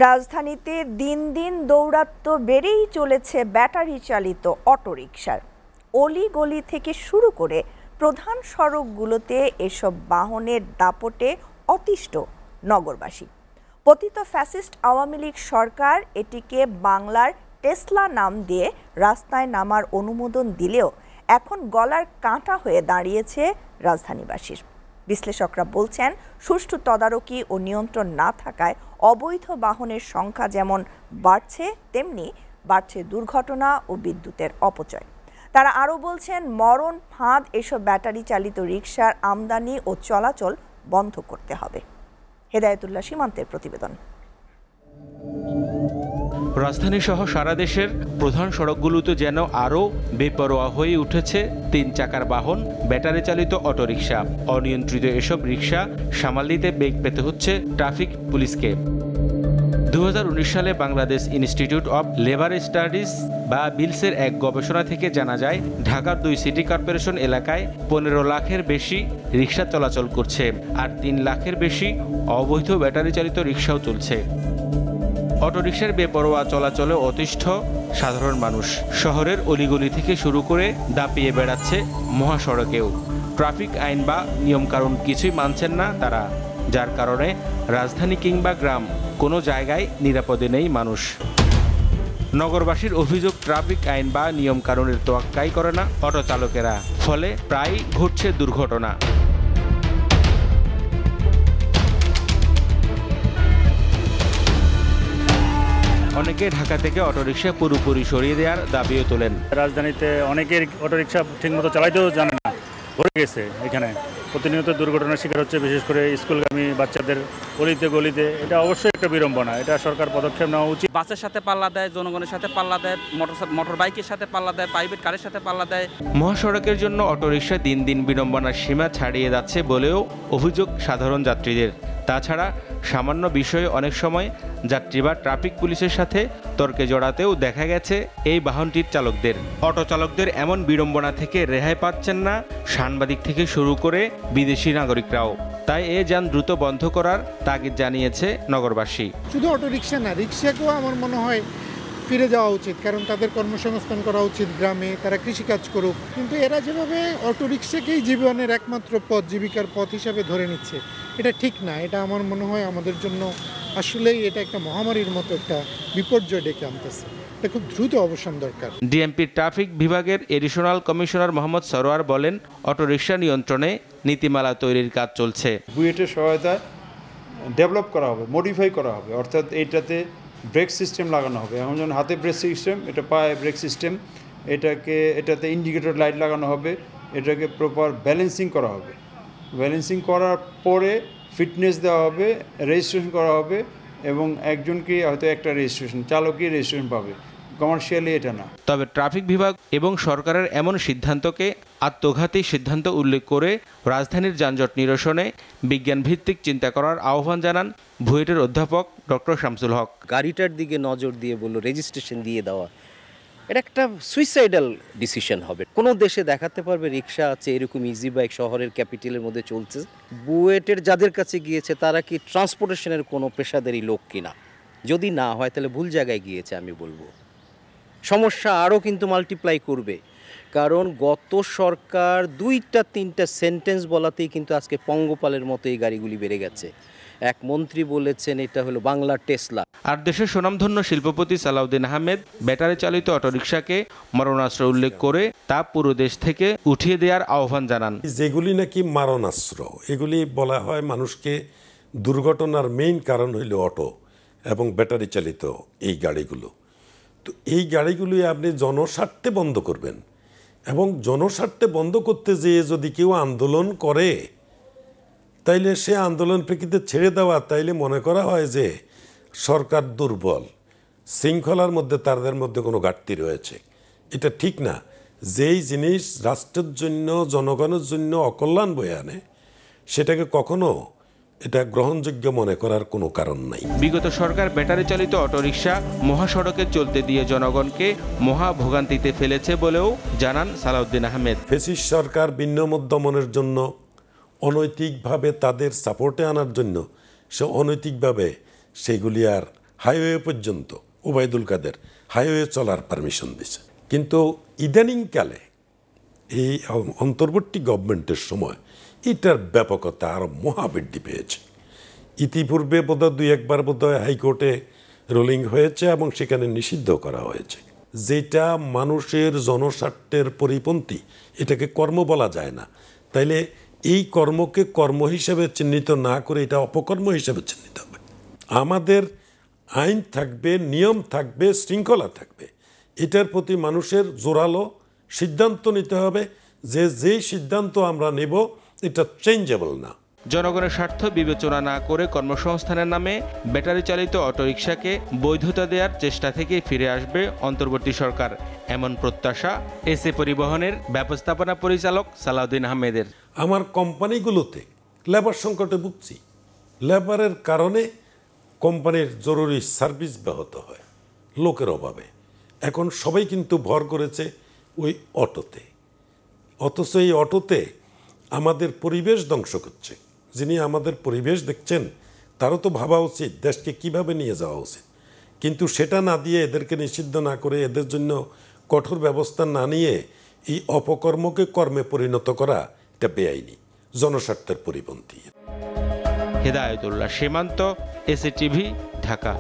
রাজধানীতে দিন দিন দৌরাত্ম্য বেড়েই চলেছে ব্যাটারি চালিত অটোরিকশার। অলিগলি থেকে শুরু করে প্রধান সড়কগুলোতে এসব বাহনের দাপটে অতিষ্ঠ নগরবাসী। পতিত ফ্যাসিস্ট আওয়ামী লীগ সরকার এটিকে বাংলার টেসলা নাম দিয়ে রাস্তায় নামার অনুমোদন দিলেও এখন গলার কাঁটা হয়ে দাঁড়িয়েছে রাজধানীবাসীর। বিশ্লেষকরা বলছেন, সুষ্ঠু তদারকি ও নিয়ন্ত্রণ না থাকায় অবৈধ বাহনের সংখ্যা যেমন বাড়ছে, তেমনি বাড়ছে দুর্ঘটনা ও বিদ্যুতের অপচয়। তারা আরও বলছেন, মরণ ফাঁদ এসব ব্যাটারি চালিত রিকশার আমদানি ও চলাচল বন্ধ করতে হবে। হেদায়েতুল্লাহ সীমান্তের প্রতিবেদন। রাজধানী সহ সারা দেশের প্রধান সড়কগুলোতে যেন আরও বেপরোয়া হয়ে উঠেছে তিন চাকার বাহন ব্যাটারি চালিত অটোরিকশা। অনিয়ন্ত্রিত এসব রিকশা সামাল দিতে বেগ পেতে হচ্ছে ট্রাফিক পুলিশকে। 2019 সালে Bangladesh institute of labour studies বা বিলসের এক গবেষণা থেকে জানা যায়, ঢাকার 2 সিটি কর্পোরেশন এলাকায় 15 লাখের বেশি রিকশা চলাচল করছে, আর 3 লাখের বেশি অবৈধ ব্যাটারি চালিত রিকশাও চলছে। অটোরিকশার বেপরোয়া চলাচলে অতিষ্ঠ সাধারণ মানুষ। শহরের অলিগলি থেকে শুরু করে দাপিয়ে বেড়াচ্ছে মহাসড়কেও। ট্রাফিক আইন বা নিয়মকানুন কিছুই মানছেন না তারা, যার কারণে রাজধানী কিংবা গ্রাম কোনো জায়গায় নিরাপদে নেই মানুষ। নগরবাসীর অভিযোগ, ট্রাফিক আইন বা নিয়মকানুনের তোয়াক্কাই করে না অটো চালকেরা, ফলে প্রায়ই ঘটছে দুর্ঘটনা। অনেকে ঢাকা থেকে অটোরিকশা পুরোপুরি সরিয়ে দেওয়ার দাবিও তোলেন। রাজধানীতে অনেকের অটোরিকশা ঠিকমতো চালাইতেও জানে না, ভরে গেছে। এখানে প্রতিনিয়ত দুর্ঘটনার শিকার হচ্ছে, বিশেষ করে স্কুলগামী বাচ্চাদের গলিতে গলিতে। এটা অবশ্যই একটা বিড়ম্বনা, এটা সরকার পদক্ষেপ নেওয়া উচিত। বাসের সাথে পাল্লা দেয়, জনগণের সাথে পাল্লা দেয়, মোটর বাইকের সাথে পাল্লা দেয়, প্রাইভেট কারের সাথে পাল্লা দেয়। মহাসড়কের জন্য অটোরিকশা দিন দিন বিড়ম্বনার সীমা ছাড়িয়ে যাচ্ছে বলেও অভিযোগ সাধারণ যাত্রীদের। তাছাড়া সামান্য বিষয়ে অনেক সময় যাত্রী বা ট্রাফিক পুলিশের সাথে তর্কে জড়াতেও দেখা গেছে এই বাহনটির চালকদের। অটো চালকদের এমন বিড়ম্বনা থেকে রেহাই পাচ্ছেন না সাংবাদিক থেকে শুরু করে বিদেশি নাগরিকরাও। তাই এ যান দ্রুত বন্ধ করার তাগিদ জানিয়েছে নগরবাসী। শুধু অটোরিকশা না, রিক্সাকেও আমার মনে হয় ফিরে যাওয়া উচিত, কারণ তাদের কর্মসংস্থান করা উচিত গ্রামে, তারা কৃষিকাজ করুক। কিন্তু এরা যেভাবে অটোরিকশাকেই জীবনের একমাত্র পথ, জীবিকার পথ হিসাবে ধরে নিচ্ছে, এটা ঠিক না। এটা আমার মনে হয় আমাদের জন্য আসলেই এটা একটা মহামারীর মতো একটা বিপর্যয় ডেকে আনতেছে। এটা খুব দ্রুত অবসান দরকার। ডিএমপি ট্রাফিক বিভাগের এডিশনাল কমিশনার মোহাম্মদ সরোয়ার বলেন, অটোরিকশা নিয়ন্ত্রণে নীতিমালা তৈরির কাজ চলছে। বুয়েটের সহায়তায় ডেভেলপ করা হবে, মডিফাই করা হবে, অর্থাৎ এইটাতে ব্রেক সিস্টেম লাগানো হবে। এখন যেমন হাতে ব্রেক সিস্টেম, এটা পায়ে ব্রেক সিস্টেম, এটাতে ইন্ডিকেটর লাইট লাগানো হবে, এটাকে প্রপার ব্যালেন্সিং করা হবে। ব্যালেন্সিং করার পরে ফিটনেস দেওয়া হবে, রেজিস্ট্রেশন করা হবে, এবং একজনকে হয়তো একটা রেজিস্ট্রেশন, চালকই রেজিস্ট্রেশন পাবে, কমার্শিয়ালি এটা না। তবে ট্রাফিক বিভাগ এবং সরকারের এমন সিদ্ধান্তকে আত্মঘাতী সিদ্ধান্ত উল্লেখ করে রাজধানীর যানজট নিরসনে বিজ্ঞানভিত্তিক চিন্তা করার আহ্বান জানান বুয়েটের অধ্যাপক ডক্টর শামসুল হক। গাড়িটার দিকে নজর দিয়ে বললো রেজিস্ট্রেশন দিয়ে দেওয়া, এটা একটা সুইসাইডাল ডিসিশন হবে। কোনো দেশে দেখাতে পারবে রিক্সা আছে এরকম ইজি বাইক শহরের ক্যাপিটালের মধ্যে চলছে? বুয়েটের যাদের কাছে গিয়েছে তারা কি ট্রান্সপোর্টেশনের কোনো পেশাদারি লোক কিনা? যদি না হয় তাহলে ভুল জায়গায় গিয়েছে আমি বলবো। সমস্যা আরও কিন্তু মাল্টিপ্লাই করবে, কারণ গত সরকার 2-3টা সেন্টেন্স বলাতেই কিন্তু আজকে পঙ্গপালের মতো এই গাড়িগুলি বেড়ে গেছে। এক মন্ত্রী বলেছেন এটা হলো বাংলার টেসলা। আর দেশের সুনামধন্য শিল্পপতি সালাউদ্দিন আহমেদ ব্যাটারি চালিত অটোরিকশাকে মারণাস্ত্র উল্লেখ করে তা পুরো দেশ থেকে উঠিয়ে দেওয়ার আহ্বান জানান। যেগুলি নাকি মারণাস্ত্র, এগুলি বলা হয় মানুষকে দুর্ঘটনার মেইন কারণ হইল অটো এবং ব্যাটারি চালিত এই গাড়িগুলো। তো এই গাড়িগুলি আপনি জনস্বার্থে বন্ধ করবেন, এবং জনস্বার্থে বন্ধ করতে যেয়ে যদি কেউ আন্দোলন করে তাইলে সে আন্দোলন প্রেক্ষিতে ছেড়ে দেওয়া, তাইলে মনে করা হয় যে সরকার দুর্বল, শৃঙ্খলার মধ্যে তাদের মধ্যে কোনো ঘাটতি রয়েছে। এটা ঠিক না। যেই জিনিস রাষ্ট্রের জন্য, জনগণের জন্য অকল্যাণ বয়ে আনে, সেটাকে কখনো এটা গ্রহণযোগ্য মনে করার কোনো কারণ নাই। বিগত সরকার ব্যাটারি চালিত অটোরিকশা মহাসড়কে চলতে দিয়ে জনগণকে মহা ভোগান্তিতে ফেলেছে বলেও জানান সালাউদ্দিন আহমেদ। ফ্যাসিস্ট সরকার ভিন্নমত দমনের জন্য, অনৈতিকভাবে তাদের সাপোর্টে আনার জন্য সে অনৈতিকভাবে সেগুলি আর হাইওয়ে পর্যন্ত ওবায়দুল কাদের হাইওয়ে চলার পারমিশন দিছে। কিন্তু ইদানিংকালে এই অন্তর্বর্তী গভর্নমেন্টের সময় এটার ব্যাপকতা আরও মহাবৃদ্ধি পেয়েছে। ইতিপূর্বে বোধহয় 2-1বার বোধহয় হাইকোর্টে রুলিং হয়েছে এবং সেখানে নিষিদ্ধ করা হয়েছে। যেটা মানুষের জনস্বার্থের পরিপন্থী, এটাকে কর্ম বলা যায় না। তাইলে এই কর্মকে কর্ম হিসেবে চিহ্নিত না করে এটা অপকর্ম হিসেবে চিহ্নিত হবে। আমাদের আইন থাকবে, নিয়ম থাকবে, শৃঙ্খলা থাকবে। এটার প্রতি মানুষের জোরালো সিদ্ধান্ত নিতে হবে যে যেই সিদ্ধান্ত আমরা নেব এটা চেঞ্জেবল না। জনগণের স্বার্থ বিবেচনা না করে কর্মসংস্থানের নামে ব্যাটারি চালিত অটোরিকশাকে বৈধতা দেওয়ার চেষ্টা থেকে ফিরে আসবে অন্তর্বর্তী সরকার, এমন প্রত্যাশা এসএ পরিবহনের ব্যবস্থাপনা পরিচালক সালাউদ্দিন আহমেদের। আমার কোম্পানিগুলোতে লেবার সংকটে ভুগছি। লেবারের কারণে কোম্পানির জরুরি সার্ভিস ব্যাহত হয় লোকের অভাবে। এখন সবাই কিন্তু ভর করেছে ওই অটোতে, অথচ এই অটোতে আমাদের পরিবেশ ধ্বংস করছে। যিনি আমাদের পরিবেশ দেখছেন তারও তো ভাবা উচিত দেশকে কিভাবে নিয়ে যাওয়া উচিত। কিন্তু সেটা না দিয়ে, এদেরকে নিষিদ্ধ না করে, এদের জন্য কঠোর ব্যবস্থা না নিয়ে এই অপকর্মকে কর্মে পরিণত করা এটা বেআইনি, জনস্বার্থের পরিপন্থী। হেদায়েতুল্লাহ সীমান্ত, এসএ টিভি, ঢাকা।